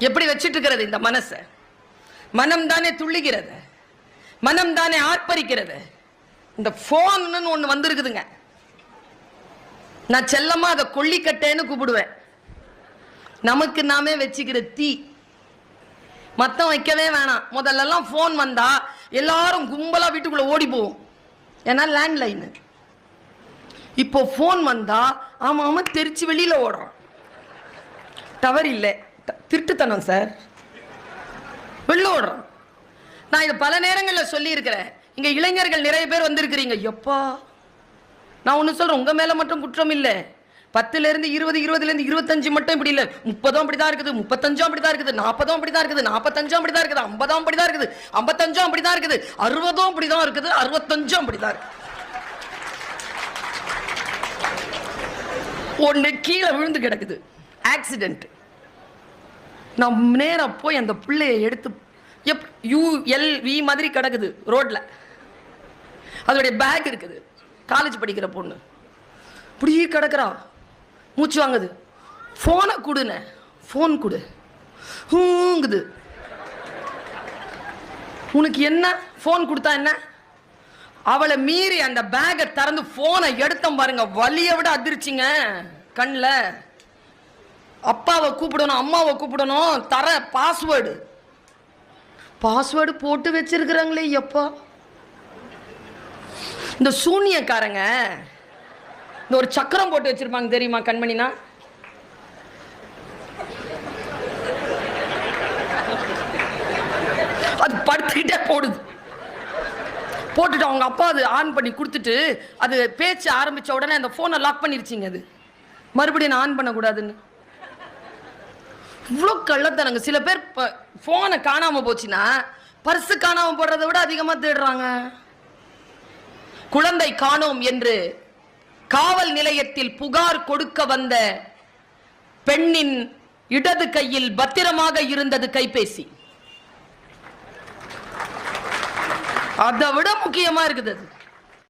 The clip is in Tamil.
எப்படி வச்சிட்டு இருக்கிறது இந்த மனச? மனம் தானே துள்ளுகிறது, மனம் தானே ஆர்ப்பரிக்கிறது. இந்த போன் ஒண்ணு வந்திருக்குதுங்க. நான் செல்லமா அதை கொல்லிக்கட்டேன்னு கூப்பிடுவேன். நமக்கு நாமே வச்சுக்கிற தீ, மத்தம் வைக்கவே வேணாம். முதல்ல எல்லாம் போன் வந்தா எல்லாரும் கும்பலா வீட்டுக்குள்ள ஓடி போவோம், ஏன்னா லேண்ட்லைன். இப்போ போன் வந்தா ஆமா ஆமா தெரிச்சு வெளியில ஓடுறோம். டவர் இல்லை, திருட்டுத்தனம் சார், வெளில ஓடுறோம். நான் இது பல நேரங்களில் சொல்லி இருக்கிறேன். இங்க இளைஞர்கள் நிறைய பேர் வந்திருக்கிறீங்க. எப்பா நான் ஒண்ணு சொல்றேன், உங்க மேல மட்டும் குற்றம் இல்லை. 10ல இருந்து 20, 20ல இருந்து 25 மட்டும் இப்படி இல்லை. 30 அப்படிதான் இருக்குது, 35 அப்படிதான் இருக்குது, 40 அப்படிதான் இருக்குது, 45 அப்படிதான் இருக்குது, 50 அப்படிதான் இருக்குது, 55 அப்படிதான் இருக்குது, 60 அப்படிதான் இருக்குது, 65 அப்படிதான் இருக்கு. ஒண்ணு கீழே விழுந்து கிடக்குது, ஆக்சிடென்ட். நான் நேரா போய் அந்த பிள்ளையை எடுத்து ULV மாதிரி கிடக்குது ரோட்ல. அதோடைய பேக் இருக்குது, காலேஜ் படிக்கிற பொண்ணு இப்படியே கிடக்குறா, மூச்சு வாங்குது. போனை கொடுன, போன் கொடு, ஹூங்குது. உனக்கு என்ன போன் கொடுத்தா என்ன? அவளை மீறி அந்த பேக்கை திறந்து போனை எடுத்தோம் பாருங்க, வலியை விட அதிர்ச்சிங்க கண்ணில். அப்பாவை கூப்பிடணும், அம்மாவை கூப்பிடணும், தர பாஸ்வேர்டு போட்டு வச்சிருக்கிறாங்களே. எப்பா இந்த சூனியக்காரங்க இந்த ஒரு சக்கரம் போட்டு வச்சிருப்பாங்க தெரியுமா கண்மணினா? அது படுத்துக்கிட்டே போடுது. போட்டுட்டு அவங்க அப்பா அது ஆன் பண்ணி கொடுத்துட்டு அது பேச்சு ஆரம்பிச்ச உடனே அந்த போனை லாக் பண்ணிருச்சிங்க. அது மறுபடியும் நான் ஆன் பண்ணக்கூடாதுன்னு. இவ்வளோ கள்ளத்தனங்க. சில பேர் போனை காணாம போச்சுன்னா பர்சு காணாம போடுறதை விட அதிகமா தேடுறாங்க. குழந்தை காணோம் என்று காவல் நிலையத்தில் புகார் கொடுக்க வந்த பெண்ணின் இடது கையில் பத்திரமாக இருந்தது கைபேசி. அதை விட முக்கியமா இருக்குது அது.